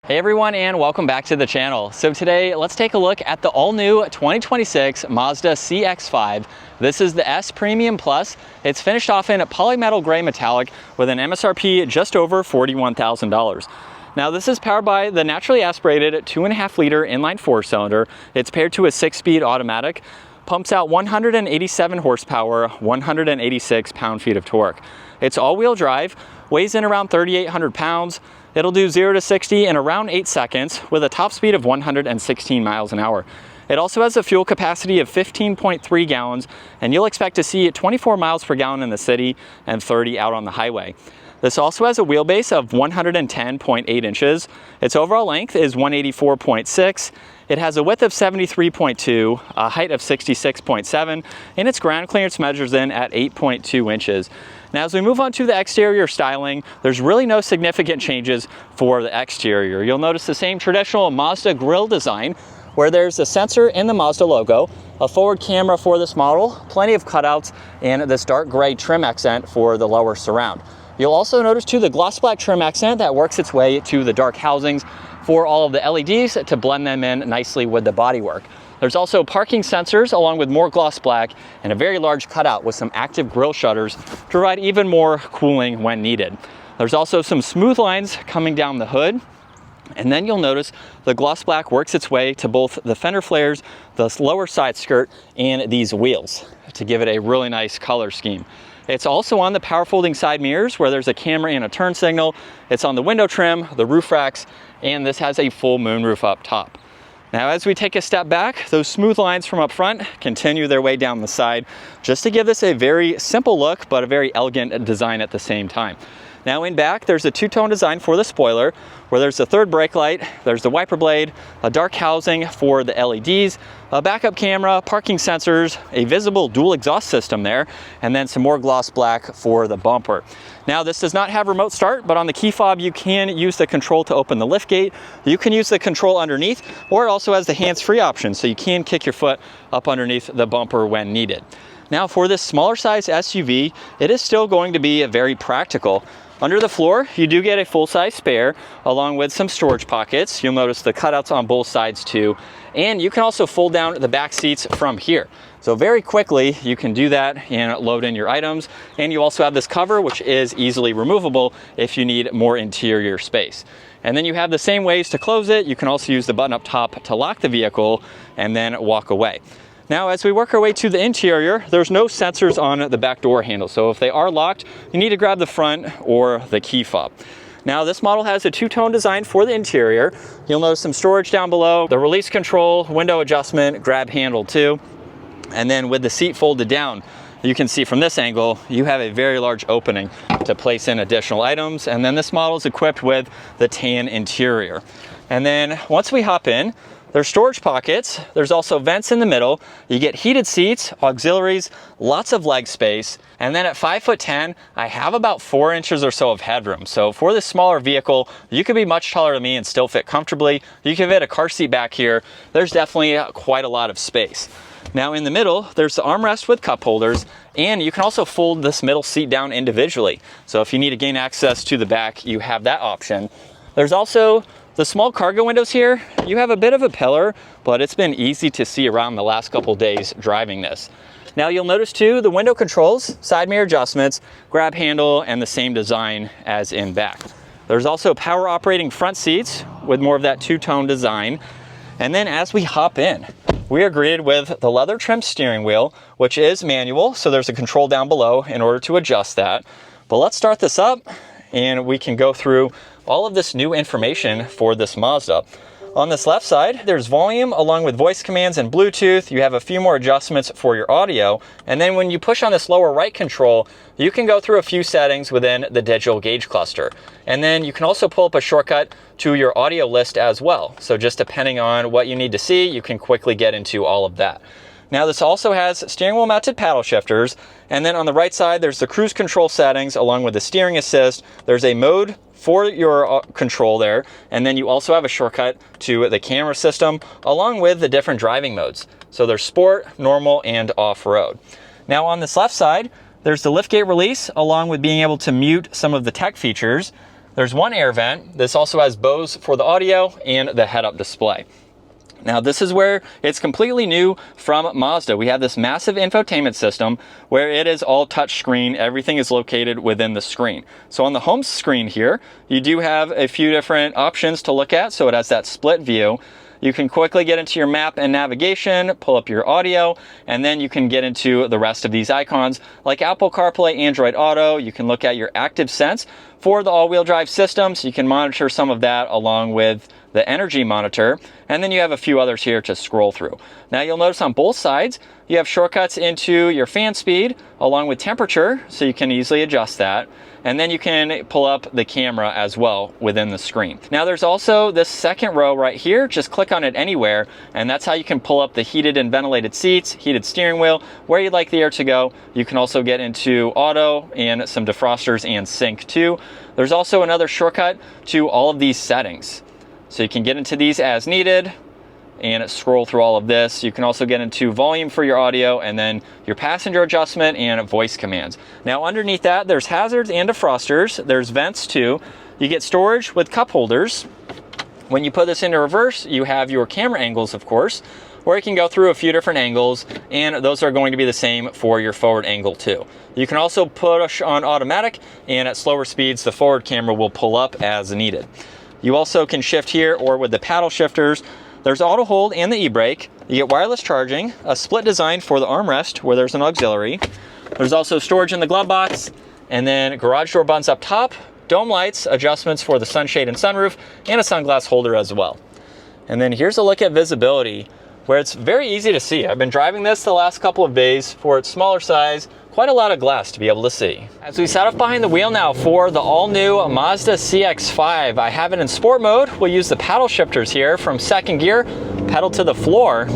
Hey everyone, and welcome back to the channel. So today, let's take a look at the all-new 2026 Mazda CX5. This is the S Premium Plus. It's finished off in polymetal gray metallic with an MSRP just over $41,000. Now this is powered by the naturally aspirated 2.5 liter inline 4-cylinder. It's paired to a 6-speed automatic. Pumps out 187 horsepower, 186 pound-feet of torque. It's all-wheel drive, weighs in around 3,800 pounds. It'll do 0 to 60 in around 8 seconds with a top speed of 116 miles an hour. It also has a fuel capacity of 15.3 gallons, and you'll expect to see 24 miles per gallon in the city and 30 out on the highway. This also has a wheelbase of 110.8 inches. Its overall length is 184.6. It has a width of 73.2, a height of 66.7, and its ground clearance measures in at 8.2 inches. Now, as we move on to the exterior styling, there's really no significant changes for the exterior. You'll notice the same traditional Mazda grille design, where there's a sensor in the Mazda logo, a forward camera for this model, plenty of cutouts, and this dark gray trim accent for the lower surround. You'll also notice too the gloss black trim accent that works its way to the dark housings for all of the LEDs to blend them in nicely with the bodywork. There's also parking sensors along with more gloss black and a very large cutout with some active grille shutters to provide even more cooling when needed. There's also some smooth lines coming down the hood. And then you'll notice the gloss black works its way to both the fender flares, the lower side skirt, and these wheels to give it a really nice color scheme. It's also on the power folding side mirrors where there's a camera and a turn signal. It's on the window trim, the roof racks, and this has a full moonroof up top. Now, as we take a step back, those smooth lines from up front continue their way down the side just to give this a very simple look, but a very elegant design at the same time. Now in back, there's a two-tone design for the spoiler, where there's the third brake light, there's the wiper blade, a dark housing for the LEDs, a backup camera, parking sensors, a visible dual exhaust system there, and then some more gloss black for the bumper. Now this does not have remote start, but on the key fob you can use the control to open the lift gate. You can use the control underneath, or it also has the hands-free option, so you can kick your foot up underneath the bumper when needed. Now for this smaller size SUV, it is still going to be very practical. Under the floor, you do get a full-size spare along with some storage pockets. You'll notice the cutouts on both sides too. And you can also fold down the back seats from here. So very quickly, you can do that and load in your items. And you also have this cover, which is easily removable if you need more interior space. And then you have the same ways to close it. You can also use the button up top to lock the vehicle and then walk away. Now, as we work our way to the interior, there's no sensors on the back door handle. So if they are locked, you need to grab the front or the key fob. Now, this model has a two-tone design for the interior. You'll notice some storage down below, the release control, window adjustment, grab handle too. And then with the seat folded down, you can see from this angle, you have a very large opening to place in additional items. And then this model is equipped with the tan interior. And then once we hop in, there's storage pockets, there's also vents in the middle, you get heated seats, auxiliaries, lots of leg space, and then at 5'10", I have about 4 inches or so of headroom. So for this smaller vehicle, you could be much taller than me and still fit comfortably. You can fit a car seat back here. There's definitely quite a lot of space. Now in the middle, there's the armrest with cup holders, and you can also fold this middle seat down individually. So if you need to gain access to the back, you have that option. There's also the small cargo windows here. You have a bit of a pillar, but it's been easy to see around the last couple days driving this. Now you'll notice too, the window controls, side mirror adjustments, grab handle, and the same design as in back. There's also power operating front seats with more of that two-tone design. And then as we hop in, we are greeted with the leather trimmed steering wheel, which is manual, so there's a control down below in order to adjust that. But let's start this up and we can go through all of this new information for this Mazda. On this left side, there's volume along with voice commands and Bluetooth. You have a few more adjustments for your audio. And then when you push on this lower right control, you can go through a few settings within the digital gauge cluster. And then you can also pull up a shortcut to your audio list as well. So just depending on what you need to see, you can quickly get into all of that. Now this also has steering wheel mounted paddle shifters. And then on the right side, there's the cruise control settings along with the steering assist. There's a mode for your control there, and then you also have a shortcut to the camera system along with the different driving modes. So there's sport, normal, and off-road. Now on this left side, there's the liftgate release along with being able to mute some of the tech features. There's one air vent. This also has Bose for the audio and the head-up display. Now this is where it's completely new from Mazda. We have this massive infotainment system where it is all touch screen. Everything is located within the screen. So on the home screen here, you do have a few different options to look at. So it has that split view. You can quickly get into your map and navigation, pull up your audio, and then you can get into the rest of these icons like Apple CarPlay, Android Auto. You can look at your active sense for the all-wheel drive system, so you can monitor some of that along with the energy monitor, and then you have a few others here to scroll through. Now you'll notice on both sides, you have shortcuts into your fan speed along with temperature, so you can easily adjust that. And then you can pull up the camera as well within the screen. Now there's also this second row right here. Just click on it anywhere, and that's how you can pull up the heated and ventilated seats, heated steering wheel, where you'd like the air to go. You can also get into auto and some defrosters and sync too. There's also another shortcut to all of these settings. So you can get into these as needed and scroll through all of this. You can also get into volume for your audio and then your passenger adjustment and voice commands. Now underneath that, there's hazards and defrosters. There's vents too. You get storage with cup holders. When you put this into reverse, you have your camera angles, of course, where you can go through a few different angles, and those are going to be the same for your forward angle too. You can also push on automatic, and at slower speeds, the forward camera will pull up as needed. You also can shift here or with the paddle shifters. There's auto hold and the e-brake. You get wireless charging, a split design for the armrest where there's an auxiliary. There's also storage in the glove box, and then garage door buttons up top, dome lights, adjustments for the sunshade and sunroof, and a sunglass holder as well. And then here's a look at visibility where it's very easy to see. I've been driving this the last couple of days. For its smaller size, quite a lot of glass to be able to see. As we set up behind the wheel now for the all-new Mazda CX5, I have it in sport mode. We'll use the paddle shifters here from second gear, pedal to the floor.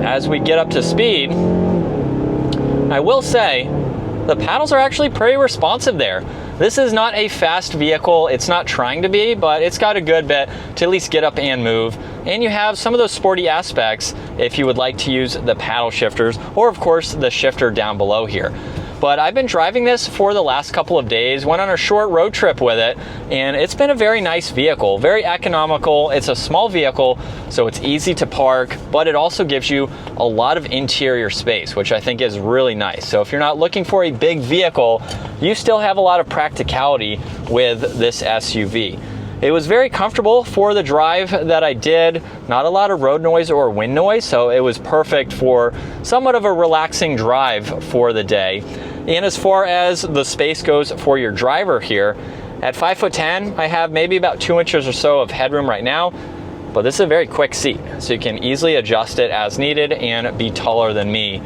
As we get up to speed, I will say the paddles are actually pretty responsive there. This is not a fast vehicle. It's not trying to be, but it's got a good bit to at least get up and move. And you have some of those sporty aspects if you would like to use the paddle shifters, or of course the shifter down below here. But I've been driving this for the last couple of days, went on a short road trip with it, and it's been a very nice vehicle, very economical. It's a small vehicle, so it's easy to park, but it also gives you a lot of interior space, which I think is really nice. So if you're not looking for a big vehicle, you still have a lot of practicality with this SUV. It was very comfortable for the drive that I did, not a lot of road noise or wind noise, so it was perfect for somewhat of a relaxing drive for the day. And as far as the space goes for your driver here, at 5'10", I have maybe about 2 inches or so of headroom right now, but this is a very quick seat, so you can easily adjust it as needed and be taller than me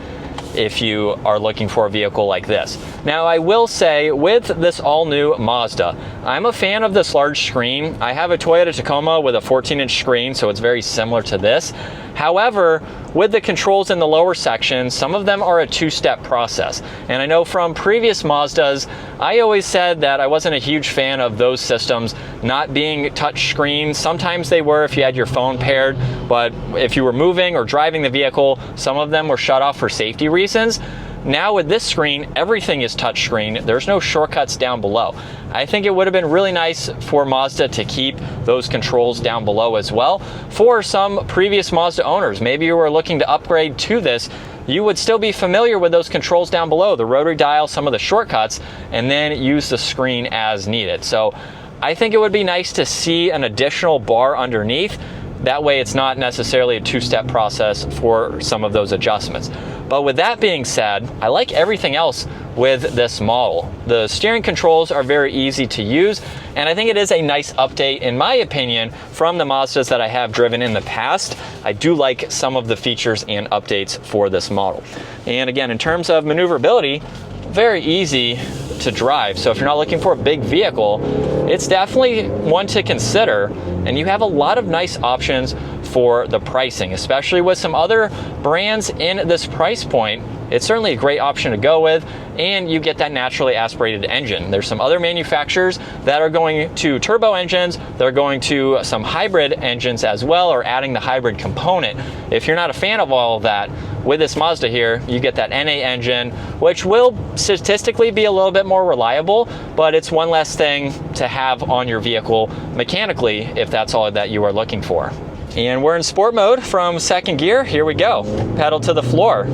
if you are looking for a vehicle like this. Now I will say with this all new Mazda, I'm a fan of this large screen. I have a Toyota Tacoma with a 14-inch screen, so it's very similar to this. However, with the controls in the lower section, some of them are a two-step process. And I know from previous Mazdas, I always said that I wasn't a huge fan of those systems not being touch screen. Sometimes they were if you had your phone paired, but if you were moving or driving the vehicle, some of them were shut off for safety reasons. Now with this screen, everything is touch screen. There's no shortcuts down below. I think it would have been really nice for Mazda to keep those controls down below as well. For some previous Mazda owners, maybe you were looking to upgrade to this, you would still be familiar with those controls down below, the rotary dial, some of the shortcuts, and then use the screen as needed. So I think it would be nice to see an additional bar underneath. That way it's not necessarily a two-step process for some of those adjustments. But with that being said, I like everything else with this model. The steering controls are very easy to use, and I think it is a nice update, in my opinion, from the Mazdas that I have driven in the past. I do like some of the features and updates for this model. And again, in terms of maneuverability, very easy to drive. So if you're not looking for a big vehicle, it's definitely one to consider, and you have a lot of nice options for the pricing, especially with some other brands in this price point. It's certainly a great option to go with, and you get that naturally aspirated engine. There's some other manufacturers that are going to turbo engines, they're going to some hybrid engines as well, or adding the hybrid component. If you're not a fan of all of that, with this Mazda here, you get that N8 engine, which will statistically be a little bit more reliable, but it's one less thing to have on your vehicle mechanically if that's all that you are looking for. And we're in sport mode from second gear. Here we go. Pedal to the floor.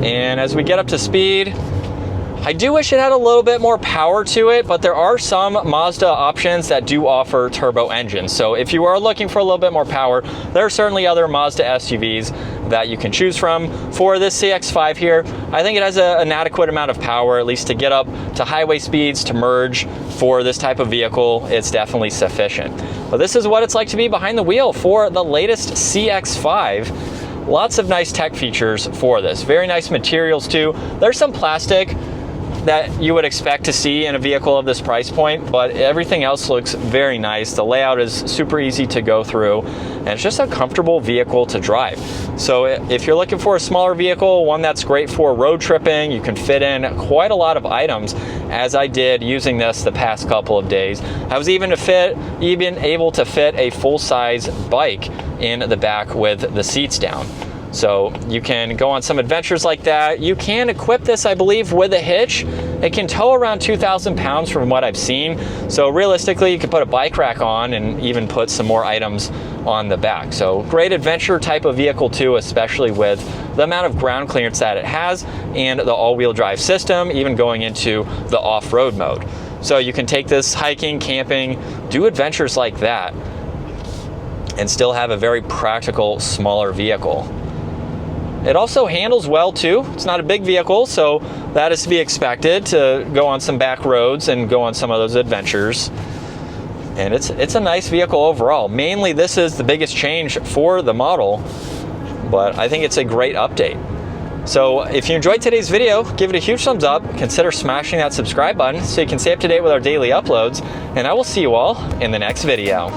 And as we get up to speed, I do wish it had a little bit more power to it, but there are some Mazda options that do offer turbo engines. So if you are looking for a little bit more power, there are certainly other Mazda SUVs that you can choose from. For this CX5 here, I think it has an adequate amount of power, at least to get up to highway speeds, to merge. For this type of vehicle, it's definitely sufficient. But this is what it's like to be behind the wheel for the latest CX5. Lots of nice tech features for this. Very nice materials too. There's some plastic that you would expect to see in a vehicle of this price point, but everything else looks very nice. The layout is super easy to go through, and it's just a comfortable vehicle to drive. So if you're looking for a smaller vehicle, one that's great for road tripping, you can fit in quite a lot of items, as I did using this the past couple of days. I was even able to fit a full-size bike in the back with the seats down. So you can go on some adventures like that. You can equip this, I believe, with a hitch. It can tow around 2,000 pounds from what I've seen. So realistically, you could put a bike rack on and even put some more items on the back. So great adventure type of vehicle too, especially with the amount of ground clearance that it has and the all-wheel drive system, even going into the off-road mode. So you can take this hiking, camping, do adventures like that, and still have a very practical, smaller vehicle. It also handles well too. It's not a big vehicle, so that is to be expected to go on some back roads and go on some of those adventures. And it's a nice vehicle overall. Mainly this is the biggest change for the model, but I think it's a great update. So if you enjoyed today's video, give it a huge thumbs up. Consider smashing that subscribe button so you can stay up to date with our daily uploads, and I will see you all in the next video.